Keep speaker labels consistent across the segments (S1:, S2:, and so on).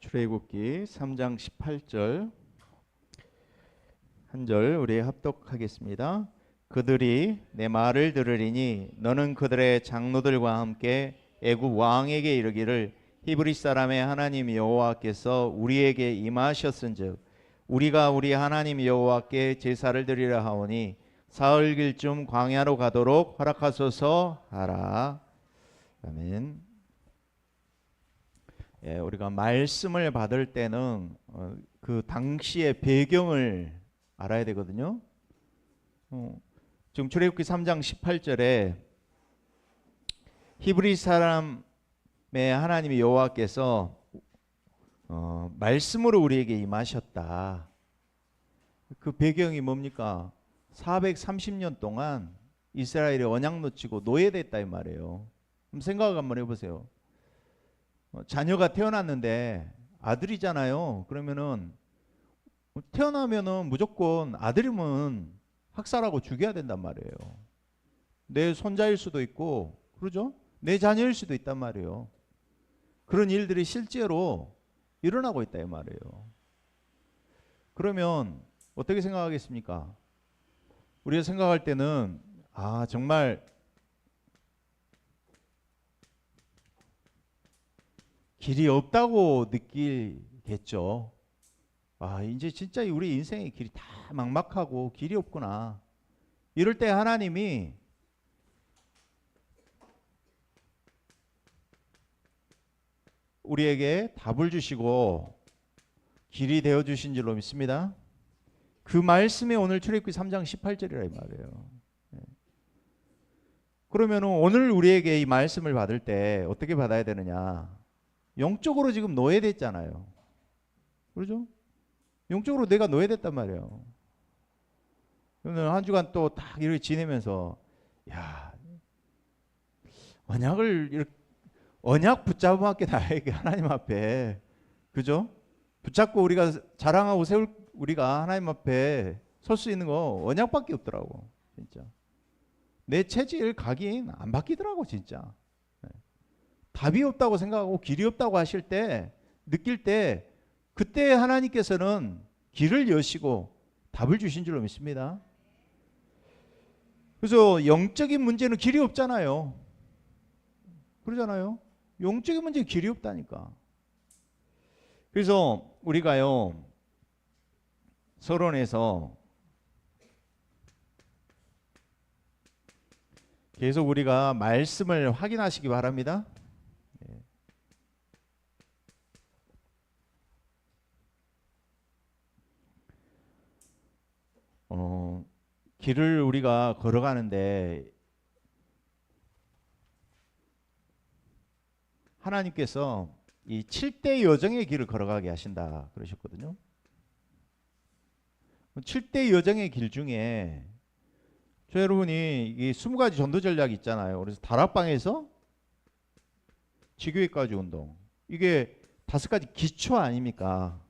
S1: 출애굽기 3장 18절 한 절 우리 합독하겠습니다. 그들이 내 말을 들으리니 너는 그들의 장로들과 함께 애굽 왕에게 이르기를 히브리 사람의 하나님 여호와께서 우리에게 임하셨은즉 우리가 우리 하나님 여호와께 제사를 드리려 하오니 사흘길쯤 광야로 가도록 허락하소서 하라. 아멘. 우리가 말씀을 받을 때는 그 당시의 배경을 알아야 되거든요. 지금 출애굽기 3장 18절에 히브리 사람의 하나님 여호와께서 말씀으로 우리에게 임하셨다. 그 배경이 뭡니까? 430년 동안 이스라엘이 언약 놓치고 노예됐다 이 말이에요. 그럼 생각 한번 해보세요. 자녀가 태어났는데 아들이잖아요. 그러면은 태어나면은 무조건 아들이면 학살하고 죽여야 된단 말이에요. 내 손자일 수도 있고, 그러죠? 내 자녀일 수도 있단 말이에요. 그런 일들이 실제로 일어나고 있다 이 말이에요. 그러면 어떻게 생각하겠습니까? 우리가 생각할 때는 정말 길이 없다고 느끼겠죠. 이제 진짜 우리 인생의 길이 다 막막하고 길이 없구나. 이럴 때 하나님이 우리에게 답을 주시고 길이 되어 주신 줄로 믿습니다. 그 말씀이 오늘 출애굽기 3장 18절이라 이 말이에요. 그러면 오늘 우리에게 이 말씀을 받을 때 어떻게 받아야 되느냐? 영적으로 지금 노예됐잖아요. 그렇죠? 영적으로 내가 노예됐단 말이에요. 오늘 한 주간 또 딱 이렇게 지내면서 언약 붙잡음밖에 나에게 하나님 앞에, 그죠? 붙잡고 우리가 자랑하고 세울 우리가 하나님 앞에 설 수 있는 거 언약밖에 없더라고. 진짜 내 체질 각인 안 바뀌더라고. 진짜 답이 없다고 생각하고 길이 없다고 하실 때, 느낄 때, 그때 하나님께서는 길을 여시고 답을 주신 줄로 믿습니다. 그래서 영적인 문제는 길이 없잖아요. 그러잖아요. 영적인 문제는 길이 없다니까. 그래서 우리가요, 서론에서 계속 우리가 말씀을 확인하시기 바랍니다. 길을 우리가 걸어가는데 하나님께서 이 7대 여정의 길을 걸어가게 하신다 그러셨거든요. 7대 여정의 길 중에 저 여러분이 이 20가지 전도 전략이 있잖아요. 그래서 다락방에서 지교회까지 운동, 이게 5가지 기초 아닙니까?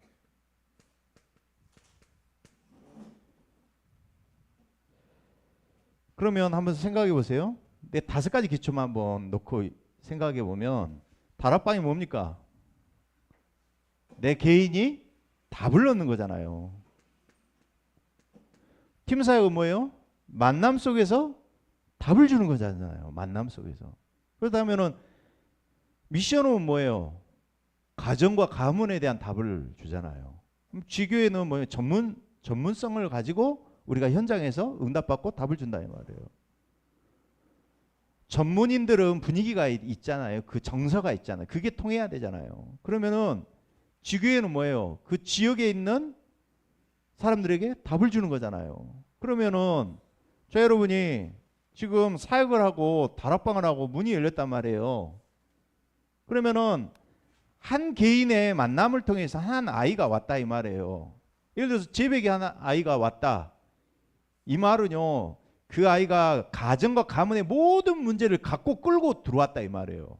S1: 그러면 한번 생각해 보세요. 내 5가지 기초만 한번 놓고 생각해 보면 다락방이 뭡니까? 내 개인이 답을 넣는 거잖아요. 팀사역은 뭐예요? 만남 속에서 답을 주는 거잖아요. 만남 속에서. 그렇다면은 미션은 뭐예요? 가정과 가문에 대한 답을 주잖아요. 그럼 지교회는 뭐예요? 전문성을 가지고 우리가 현장에서 응답받고 답을 준다 이 말이에요. 전문인들은 분위기가 있잖아요. 그 정서가 있잖아요. 그게 통해야 되잖아요. 그러면은 지교회는 뭐예요? 그 지역에 있는 사람들에게 답을 주는 거잖아요. 그러면은 저 여러분이 지금 사역을 하고 다락방을 하고 문이 열렸단 말이에요. 그러면은 한 개인의 만남을 통해서 한 아이가 왔다 이 말이에요. 예를 들어서 제백이 한 아이가 왔다. 이 말은요, 그 아이가 가정과 가문의 모든 문제를 갖고 끌고 들어왔다 이 말이에요.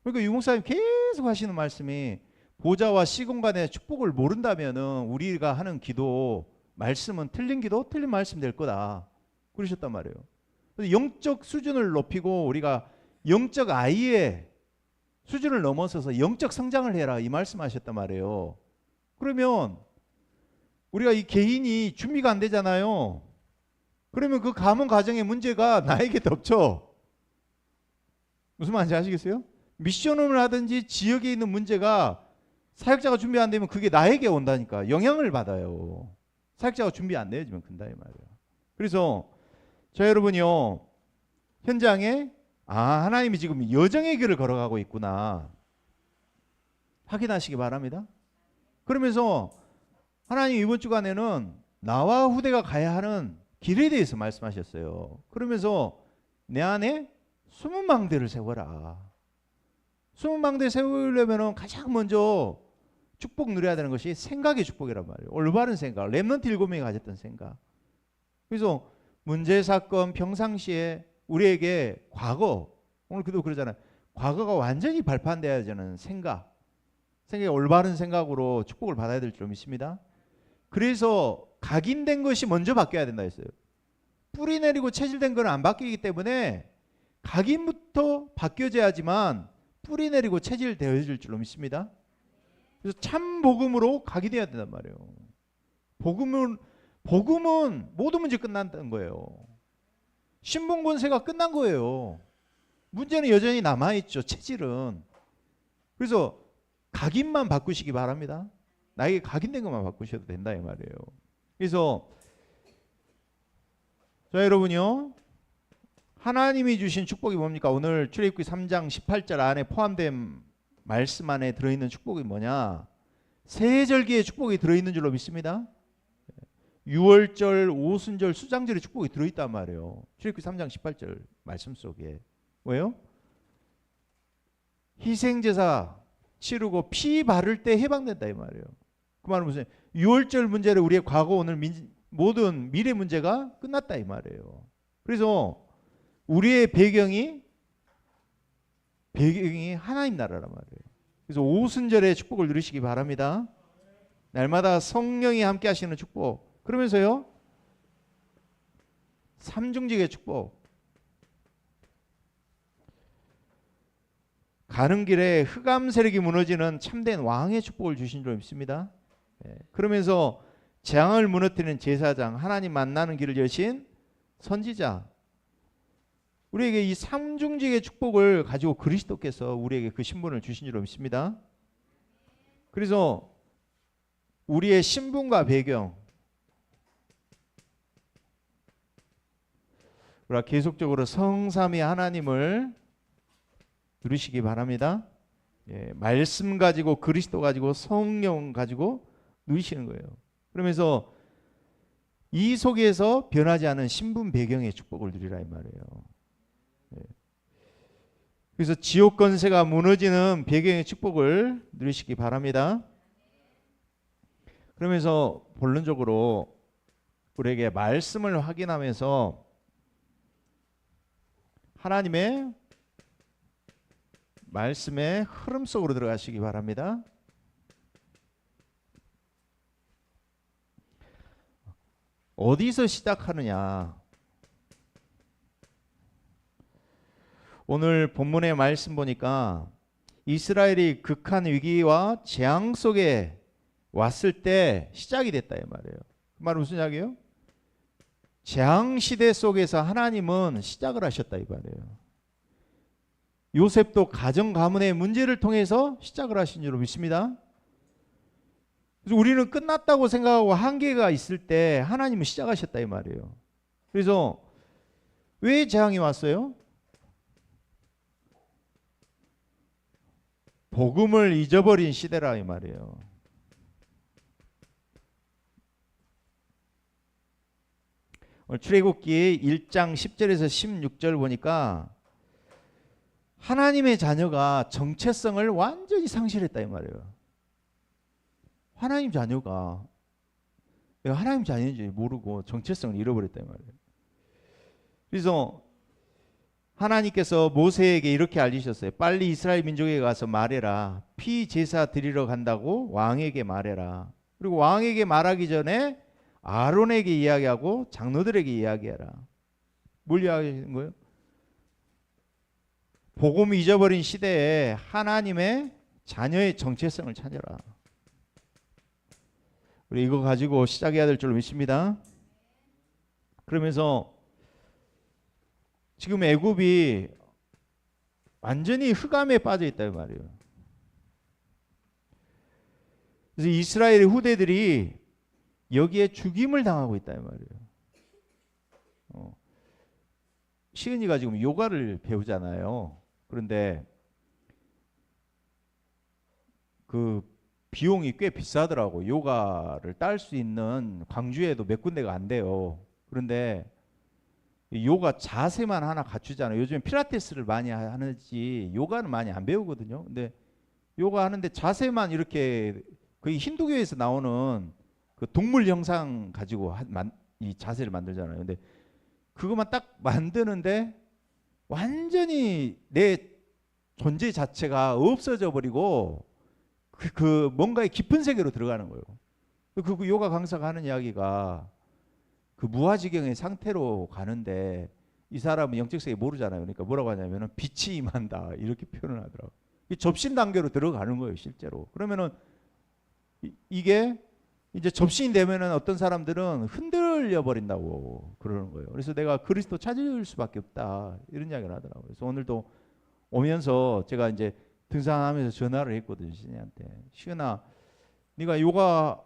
S1: 그러니까 유목사님 계속 하시는 말씀이 보좌와 시공 간의 축복을 모른다면은 우리가 하는 기도, 말씀은 틀린 기도, 틀린 말씀 될 거다. 그러셨단 말이에요. 그래서 영적 수준을 높이고 우리가 영적 아이의 수준을 넘어서서 영적 성장을 해라 이 말씀하셨단 말이에요. 그러면 우리가 이 개인이 준비가 안 되잖아요. 그러면 그 가문 가정의 문제가 나에게 덮쳐. 무슨 말인지 아시겠어요? 미션홈을 하든지 지역에 있는 문제가 사역자가 준비 안 되면 그게 나에게 온다니까. 영향을 받아요. 사역자가 준비 안 되어지면 큰다 이 말이에요. 그래서 저 여러분이요, 현장에 하나님이 지금 여정의 길을 걸어가고 있구나 확인하시기 바랍니다. 그러면서 하나님 이번 주간에는 나와 후대가 가야 하는 길에 대해서 말씀하셨어요. 그러면서 내 안에 숨은 망대를 세워라. 숨은 망대 세우려면 가장 먼저 축복 누려야 되는 것이 생각의 축복이란 말이에요. 올바른 생각, 렘넌트 7명이 가졌던 생각. 그래서 문제, 사건, 평상시에 우리에게 과거, 오늘 그도 그러잖아요. 과거가 완전히 발판되어야 되는 생각이 올바른 생각으로 축복을 받아야 될 줄 믿습니다. 그래서 각인된 것이 먼저 바뀌어야 된다 했어요. 뿌리 내리고 체질된 건 안 바뀌기 때문에 각인부터 바뀌어져야지만 뿌리 내리고 체질되어질 줄로 믿습니다. 그래서 참 복음으로 각인돼야 된단 말이에요. 복음은 모든 문제 끝난다는 거예요. 신분 권세가 끝난 거예요. 문제는 여전히 남아있죠. 체질은. 그래서 각인만 바꾸시기 바랍니다. 나에게 각인된 것만 바꾸셔도 된다 이 말이에요. 그래서 자 여러분요, 하나님이 주신 축복이 뭡니까? 오늘 출애굽기 3장 18절 안에 포함된 말씀 안에 들어있는 축복이 뭐냐? 세절기의 축복이 들어있는 줄로 믿습니다. 유월절, 오순절, 수장절의 축복이 들어있단 말이에요. 출애굽기 3장 18절 말씀 속에. 왜요? 희생제사 치르고 피 바를 때 해방된다 이 말이에요. 그 말은 무슨, 유월절 문제를 우리의 과거, 오늘 모든 미래 문제가 끝났다 이 말이에요. 그래서 우리의 배경이 하나님 나라란 말이에요. 그래서 오순절의 축복을 누리시기 바랍니다. 날마다 성령이 함께 하시는 축복. 그러면서요, 삼중직의 축복. 가는 길에 흑암 세력이 무너지는 참된 왕의 축복을 주신 줄 믿습니다. 그러면서 재앙을 무너뜨리는 제사장, 하나님 만나는 길을 여신 선지자, 우리에게 이 삼중직의 축복을 가지고 그리스도께서 우리에게 그 신분을 주신 줄 믿습니다. 그래서 우리의 신분과 배경, 우리가 계속적으로 성삼위 하나님을 누리시기 바랍니다. 말씀 가지고, 그리스도 가지고, 성령 가지고 누리시는 거예요. 그러면서 이 속에서 변하지 않은 신분 배경의 축복을 누리라 이 말이에요. 그래서 지옥 권세가 무너지는 배경의 축복을 누리시기 바랍니다. 그러면서 본론적으로 우리에게 말씀을 확인하면서 하나님의 말씀의 흐름 속으로 들어가시기 바랍니다. 어디서 시작하느냐? 오늘 본문의 말씀 보니까 이스라엘이 극한 위기와 재앙 속에 왔을 때 시작이 됐다 이 말이에요. 그 말은 무슨 이야기예요? 재앙 시대 속에서 하나님은 시작을 하셨다 이 말이에요. 요셉도 가정 가문의 문제를 통해서 시작을 하신 줄로 믿습니다. 그래서 우리는 끝났다고 생각하고 한계가 있을 때 하나님은 시작하셨다 이 말이에요. 그래서 왜 재앙이 왔어요? 복음을 잊어버린 시대라 이 말이에요. 오늘 출애굽기 1장 10절에서 16절 보니까 하나님의 자녀가 정체성을 완전히 상실했다 이 말이에요. 하나님 자녀가 내가 하나님 자녀인지 모르고 정체성을 잃어버렸다 이 말이에요. 그래서 하나님께서 모세에게 이렇게 알리셨어요. 빨리 이스라엘 민족에게 가서 말해라. 피 제사 드리러 간다고 왕에게 말해라. 그리고 왕에게 말하기 전에 아론에게 이야기하고 장로들에게 이야기해라. 뭘 이야기하시는 거예요? 복음 잊어버린 시대에 하나님의 자녀의 정체성을 찾아라. 우리 이거 가지고 시작해야 될 줄 믿습니다. 그러면서 지금 애굽이 완전히 흑암에 빠져 있다 말이에요. 그래서 이스라엘의 후대들이 여기에 죽임을 당하고 있다 말이에요. 시은이가 지금 요가를 배우잖아요. 그런데 그 비용이 꽤 비싸더라고. 요가를 딸 수 있는 광주에도 몇 군데가 안 돼요. 그런데 요가 자세만 하나 갖추잖아요. 요즘 필라테스를 많이 하는지 요가는 많이 안 배우거든요. 근데 요가 하는데 자세만 이렇게 거의 힌두교에서 나오는 그 동물 형상 가지고 이 자세를 만들잖아요. 근데 그것만 딱 만드는데 완전히 내 존재 자체가 없어져 버리고 그 뭔가의 깊은 세계로 들어가는 거예요. 그 요가 강사가 하는 이야기가 그 무아지경의 상태로 가는데 이 사람은 영적 세계 모르잖아요. 그러니까 뭐라고 하냐면은 빛이 임한다 이렇게 표현을 하더라고요. 접신 단계로 들어가는 거예요, 실제로. 그러면은 이게 이제 접신이 되면은 어떤 사람들은 흔들려 버린다고 그러는 거예요. 그래서 내가 그리스도 찾을 수밖에 없다 이런 이야기를 하더라고요. 그래서 오늘도 오면서 제가 이제 등산하면서 전화를 했거든요, 신이한테. 시은아, 네가 요가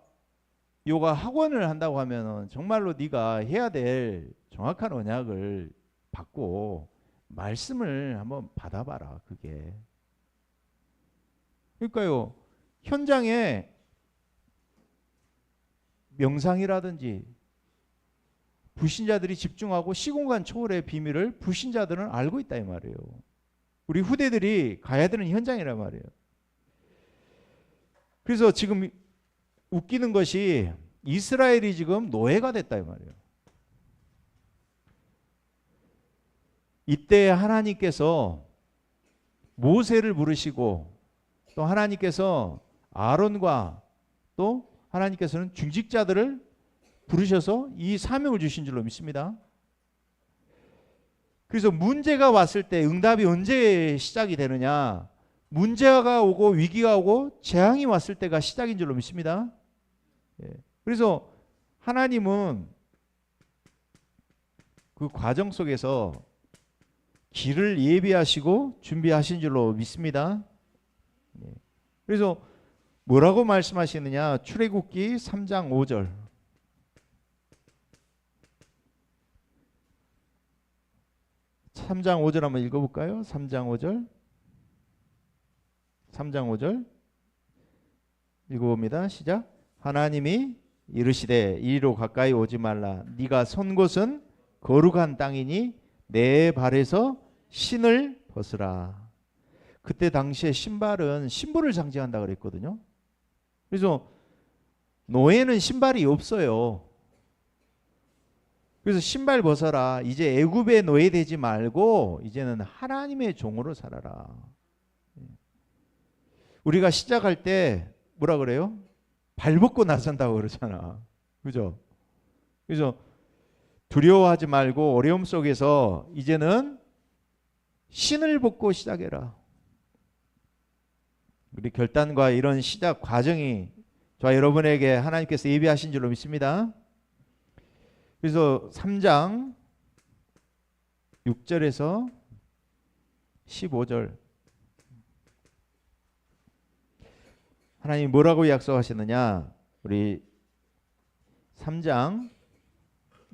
S1: 학원을 한다고 하면은 정말로 네가 해야 될 정확한 언약을 받고 말씀을 한번 받아봐라. 그게. 그러니까요, 현장에 명상이라든지 불신자들이 집중하고 시공간 초월의 비밀을 불신자들은 알고 있다 이 말이에요. 우리 후대들이 가야 되는 현장이란 말이에요. 그래서 지금 웃기는 것이 이스라엘이 지금 노예가 됐다 이 말이에요. 이때 하나님께서 모세를 부르시고 또 하나님께서 아론과 또 하나님께서는 중직자들을 부르셔서 이 사명을 주신 줄로 믿습니다. 그래서 문제가 왔을 때 응답이 언제 시작이 되느냐? 문제가 오고 위기가 오고 재앙이 왔을 때가 시작인 줄로 믿습니다. 그래서 하나님은 그 과정 속에서 길을 예비하시고 준비하신 줄로 믿습니다. 그래서 뭐라고 말씀하시느냐? 출애굽기 3장 5절. 3장 5절 한번 읽어볼까요? 3장 5절. 3장 5절 읽어봅니다. 시작. 하나님이 이르시되 이리로 가까이 오지 말라. 네가 선 곳은 거룩한 땅이니 내 발에서 신을 벗으라. 그때 당시에 신발은 신부를 상징한다 그랬거든요. 그래서 노예는 신발이 없어요. 그래서 신발 벗어라. 이제 애굽의 노예 되지 말고 이제는 하나님의 종으로 살아라. 우리가 시작할 때 뭐라 그래요? 발 벗고 나선다고 그러잖아. 그죠? 그래서 두려워하지 말고 어려움 속에서 이제는 신을 벗고 시작해라. 우리 결단과 이런 시작 과정이 저와 여러분에게 하나님께서 예비하신 줄로 믿습니다. 그래서 3장 6절에서 15절 하나님 뭐라고 약속하셨느냐? 우리 3장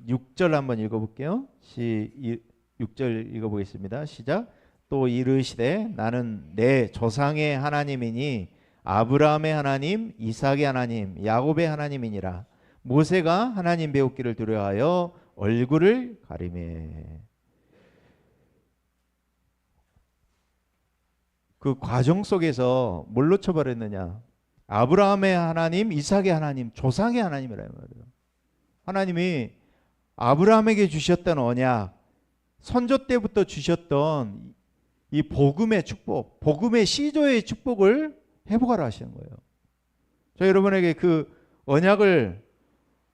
S1: 6절 한번 읽어볼게요. 6절 읽어보겠습니다. 시작. 또 이르시되 나는 내 조상의 하나님이니 아브라함의 하나님, 이삭의 하나님, 야곱의 하나님이니라. 모세가 하나님 배우기를 두려워하여 얼굴을 가리매. 그 과정 속에서 뭘로 쳐버렸느냐? 아브라함의 하나님, 이삭의 하나님, 조상의 하나님이라 말이에요. 하나님이 아브라함에게 주셨던 언약, 선조 때부터 주셨던 이 복음의 축복, 복음의 시조의 축복을 회복하라 하시는 거예요. 저 여러분에게 그 언약을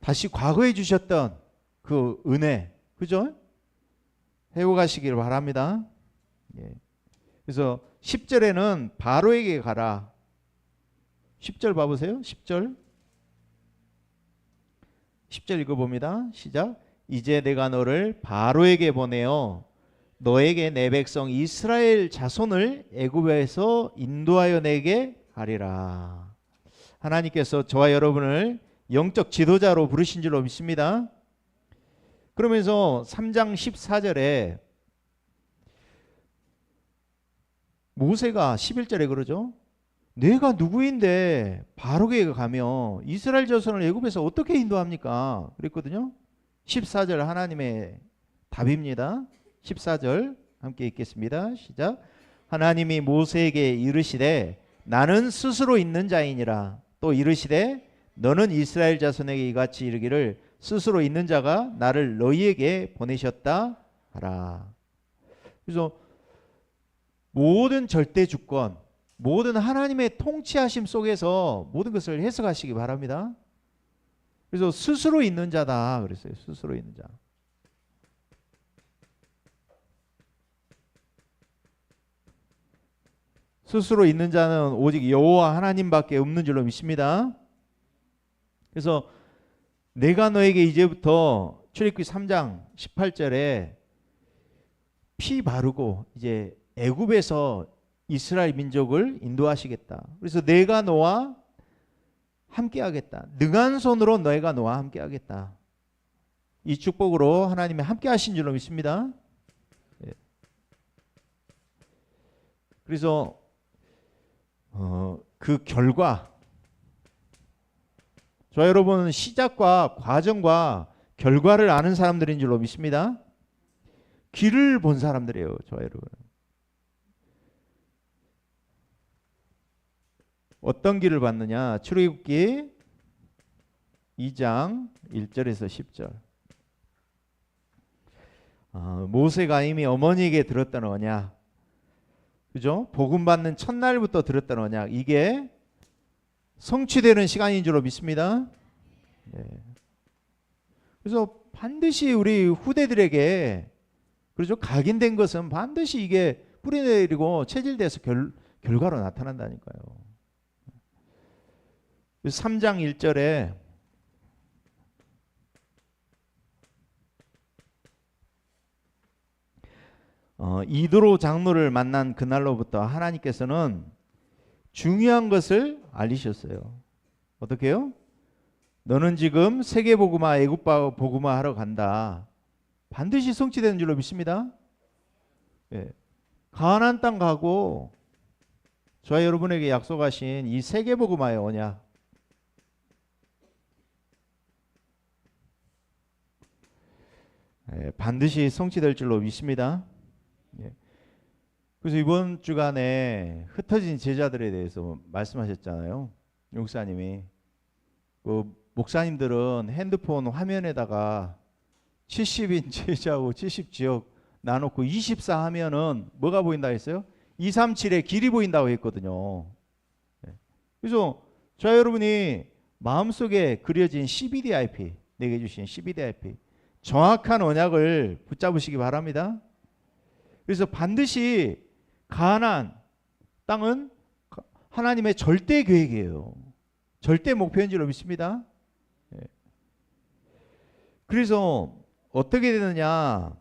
S1: 다시 과거에 주셨던 그 은혜, 그죠? 회복하시길 바랍니다. 예. 그래서 10절에는 바로에게 가라. 10절 봐보세요. 10절 읽어봅니다. 시작. 이제 내가 너를 바로에게 보내어 너에게 내 백성 이스라엘 자손을 애굽에서 인도하여 내게 하리라. 하나님께서 저와 여러분을 영적 지도자로 부르신 줄로 믿습니다. 그러면서 3장 14절에 모세가 11절에 그러죠. 내가 누구인데 바로에게 가며 이스라엘 자손을 애굽에서 어떻게 인도합니까? 그랬거든요. 14절 하나님의 답입니다. 14절 함께 읽겠습니다. 시작. 하나님이 모세에게 이르시되 나는 스스로 있는 자이니라. 또 이르시되 너는 이스라엘 자손에게 이같이 이르기를 스스로 있는 자가 나를 너희에게 보내셨다 하라. 그래서 모든 절대 주권, 모든 하나님의 통치하심 속에서 모든 것을 해석하시기 바랍니다. 그래서 스스로 있는 자다 그랬어요. 스스로 있는 자. 스스로 있는 자는 오직 여호와 하나님밖에 없는 줄로 믿습니다. 그래서 내가 너에게 이제부터 출애굽기 3장 18절에 피 바르고 이제 애굽에서 이스라엘 민족을 인도하시겠다. 그래서 내가 너와 함께하겠다. 능한 손으로 너희가 너와 함께하겠다. 이 축복으로 하나님이 함께하신 줄로 믿습니다. 그래서 그 결과 저 여러분은 시작과 과정과 결과를 아는 사람들인 줄로 믿습니다. 길을 본 사람들이에요. 저 여러분. 어떤 길을 봤느냐? 출애굽기 2장 1절에서 10절. 모세가 이미 어머니에게 들었던 언약, 그죠? 복음 받는 첫날부터 들었던 언약, 이게 성취되는 시간인 줄로 믿습니다. 예. 그래서 반드시 우리 후대들에게, 그렇죠? 각인된 것은 반드시 이게 뿌리내리고 체질돼서 결과로 나타난다니까요. 3장 1절에 이드로 장로를 만난 그날로부터 하나님께서는 중요한 것을 알리셨어요. 어떻게 해요? 너는 지금 세계복음화 애굽 복음화 하러 간다. 반드시 성취되는 줄로 믿습니다. 예. 가나안 땅 가고 저와 여러분에게 약속하신 이 세계복음화의 언약, 반드시 성취될 줄로 믿습니다. 그래서 이번 주간에 흩어진 제자들에 대해서 말씀하셨잖아요. 목사님이. 그 목사님들은 핸드폰 화면에다가 70인 제자하고 70지역 나놓고 24 하면은 뭐가 보인다 했어요? 237의 길이 보인다고 했거든요. 그래서 저 여러분이 마음속에 그려진 CBDIP, 내게 주신 CBDIP, 정확한 언약을 붙잡으시기 바랍니다. 그래서 반드시 가나안 땅은 하나님의 절대 계획이에요. 절대 목표인 줄로 믿습니다. 그래서 어떻게 되느냐?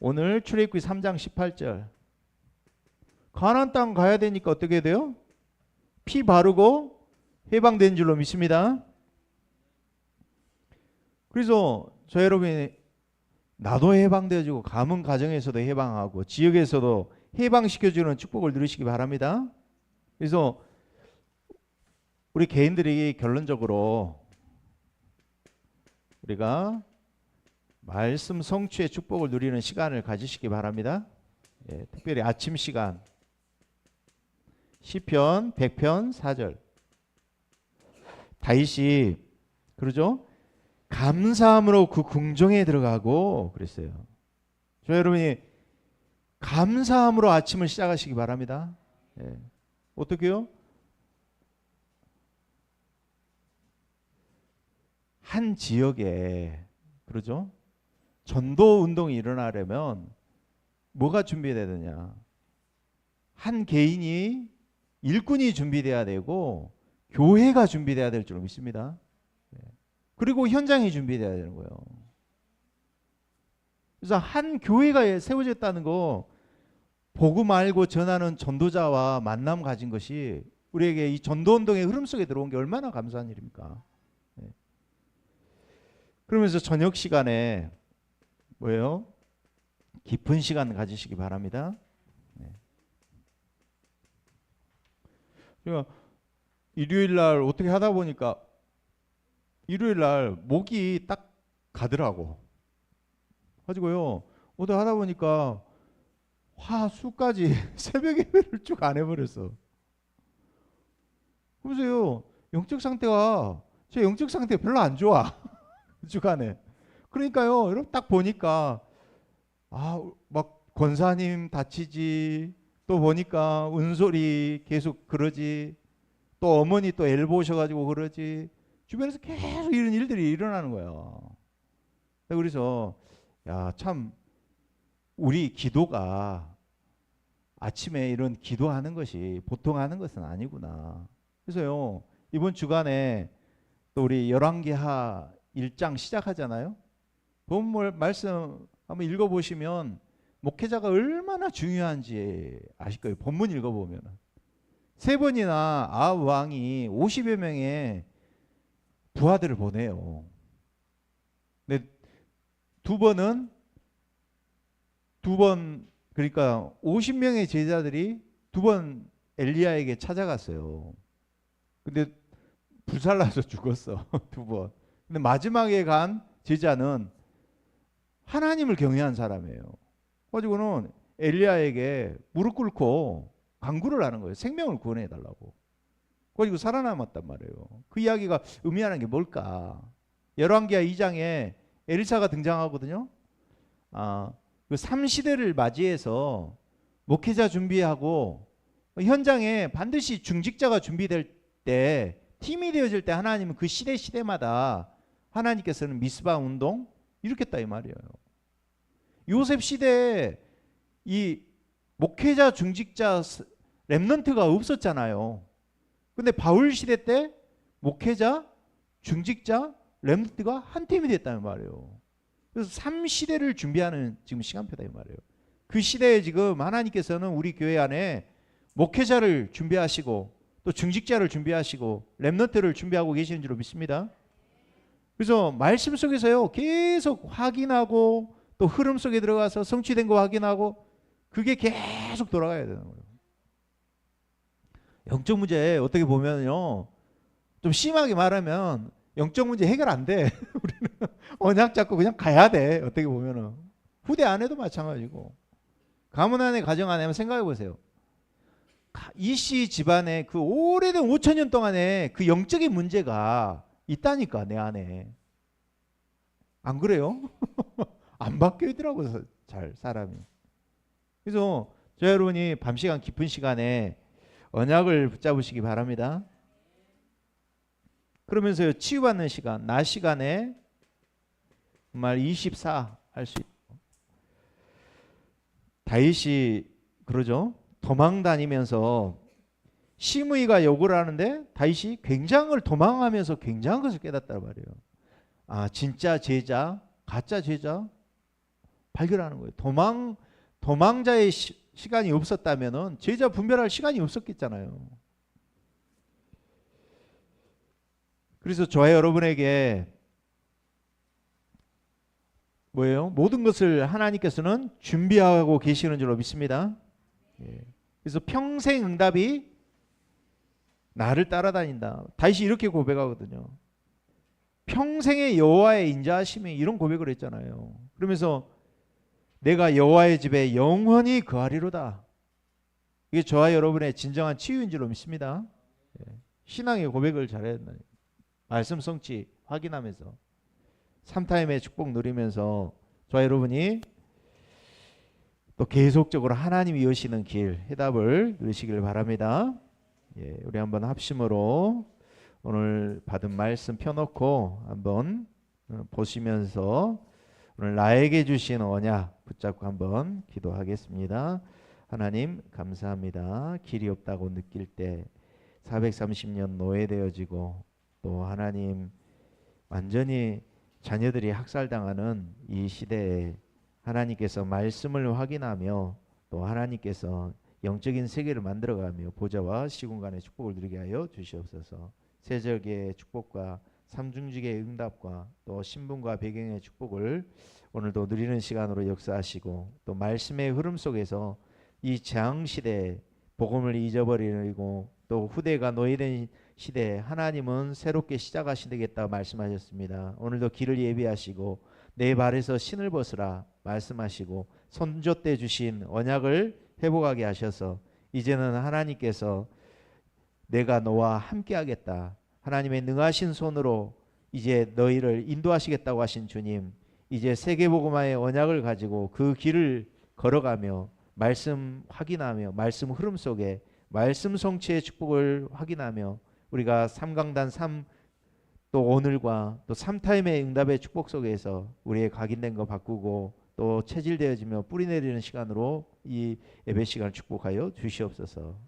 S1: 오늘 출애굽기 3장 18절. 가나안 땅 가야 되니까 어떻게 돼요? 피 바르고 해방된 줄로 믿습니다. 그래서 저 여러분이 나도 해방되어지고 가문 가정에서도 해방하고 지역에서도 해방시켜주는 축복을 누리시기 바랍니다. 그래서 우리 개인들이 결론적으로 우리가 말씀 성취의 축복을 누리는 시간을 가지시기 바랍니다. 특별히 아침 시간, 시편 100편 4절. 다윗이 그러죠? 감사함으로 그 궁정에 들어가고 그랬어요. 저 여러분이 감사함으로 아침을 시작하시기 바랍니다. 어떻게요? 한 지역에 그러죠? 전도 운동이 일어나려면 뭐가 준비돼야 되냐? 한 개인이 일꾼이 준비돼야 되고 교회가 준비돼야 될 줄 믿습니다. 그리고 현장이 준비돼야 되는 거예요. 그래서 한 교회가 세워졌다는 거 복음 알고 전하는 전도자와 만남 가진 것이 우리에게 이 전도운동의 흐름 속에 들어온 게 얼마나 감사한 일입니까? 그러면서 저녁 시간에 뭐예요? 깊은 시간 가지시기 바랍니다. 그러니까 일요일 날 어떻게 하다 보니까 일요일 날 목이 딱 가더라고. 가지고요. 어떻게 하다 보니까 화수까지 새벽 예배를 쭉 안 해버렸어. 보세요. 영적 상태가 제 영적 상태 별로 안 좋아. 주간에. 그러니까요. 여러분 딱 보니까 막 권사님 다치지, 또 보니까 은솔이 계속 그러지, 또 어머니 또 엘 보셔가지고 그러지, 주변에서 계속 이런 일들이 일어나는 거예요. 그래서 야, 참 우리 기도가 아침에 이런 기도하는 것이 보통 하는 것은 아니구나. 그래서요, 이번 주간에 또 우리 열왕기하 1장 시작하잖아요. 본문 말씀 한번 읽어보시면 목회자가 얼마나 중요한지 아실 거예요. 본문 읽어보면 세 번이나 아합 왕이 50여 명의 부하들을 보내요. 근데 두 번 그러니까 50명의 제자들이 두 번 엘리야에게 찾아갔어요. 근데 불살라서 죽었어. 두 번. 근데 마지막에 간 제자는 하나님을 경외한 사람이에요. 가지고는 엘리야에게 무릎 꿇고 간구를 하는 거예요. 생명을 구원해 달라고. 가지고 살아남았단 말이에요. 그 이야기가 의미하는 게 뭘까? 열왕기하 2장에 엘리사가 등장하거든요. 그 3시대를 맞이해서 목회자 준비하고 현장에 반드시 중직자가 준비될 때, 팀이 되어질 때 하나님은 그 시대마다 하나님께서는 미스바 운동 일으켰다 이 말이에요. 요셉 시대에 이 목회자 중직자 렘넌트가 없었잖아요. 근데 바울 시대 때 목회자 중직자 렘넌트가 한 팀이 됐다는 말이에요. 그래서 3시대를 준비하는 지금 시간표다 이 말이에요. 그 시대에 지금 하나님께서는 우리 교회 안에 목회자를 준비하시고 또 중직자를 준비하시고 렘넌트를 준비하고 계시는 줄로 믿습니다. 그래서 말씀 속에서요 계속 확인하고 또 흐름 속에 들어가서 성취된 거 확인하고 그게 계속 돌아가야 되는 거예요. 영적 문제 어떻게 보면요 좀 심하게 말하면 영적 문제 해결 안 돼. 우리는 언약 잡고 그냥 가야 돼. 어떻게 보면은 후대 안에도 마찬가지고 가문 안에 가정 안에 한번 생각해 보세요. 이씨 집안에 그 오래된 5,000년 동안에 그 영적인 문제가 있다니까 내 안에. 안 그래요? 안 바뀌더라고요 잘 사람이. 그래서 저 여러분이 밤 시간 깊은 시간에 언약을 붙잡으시기 바랍니다. 그러면서 치유받는 시간, 낮 시간에 정말 24 할 수 있고. 다윗이 그러죠. 도망 다니면서 심의가 요구를 하는데 다윗이 굉장을 도망하면서 굉장한 것을 깨닫단 말이에요. 진짜 제자, 가짜 제자 발견하는 거예요. 도망자의 시간이 없었다면은 제자 분별할 시간이 없었겠잖아요. 그래서 저와 여러분에게 뭐예요? 모든 것을 하나님께서는 준비하고 계시는 줄로 믿습니다. 그래서 평생 응답이 나를 따라다닌다. 다윗이 이렇게 고백하거든요. 평생의 여호와의 인자하심이 이런 고백을 했잖아요. 그러면서 내가 여호와의 집에 영원히 거하리로다. 이게 저와 여러분의 진정한 치유인 줄로 믿습니다. 신앙의 고백을 잘해야 된다. 말씀 성취 확인하면서 3타임의 축복 누리면서 저와 여러분이 또 계속적으로 하나님이 여시는 길 해답을 누리시길 바랍니다. 우리 한번 합심으로 오늘 받은 말씀 펴놓고 한번 보시면서 오늘 나에게 주신 언약 붙잡고 한번 기도하겠습니다. 하나님 감사합니다. 길이 없다고 느낄 때 430년 노예되어지고 또 하나님 완전히 자녀들이 학살당하는 이 시대에 하나님께서 말씀을 확인하며 또 하나님께서 영적인 세계를 만들어가며 보좌와 시공간의 축복을 누리게 하여 주시옵소서. 세절기의 축복과 삼중직의 응답과 또 신분과 배경의 축복을 오늘도 누리는 시간으로 역사하시고 또 말씀의 흐름 속에서 이 재앙시대에 복음을 잊어버리고 또 후대가 노예된 시대에 하나님은 새롭게 시작하시겠다 말씀하셨습니다. 오늘도 길을 예비하시고 내 발에서 신을 벗으라 말씀하시고 선조 때 주신 언약을 회복하게 하셔서 이제는 하나님께서 내가 너와 함께하겠다, 하나님의 능하신 손으로 이제 너희를 인도하시겠다고 하신 주님, 이제 세계복음화의 언약을 가지고 그 길을 걸어가며 말씀 확인하며 말씀 흐름 속에 말씀 성취의 축복을 확인하며 우리가 3강단 3 또 오늘과 또 3타임의 응답의 축복 속에서 우리의 각인된 거 바꾸고 또 체질되어지며 뿌리 내리는 시간으로 이 예배 시간을 축복하여 주시옵소서.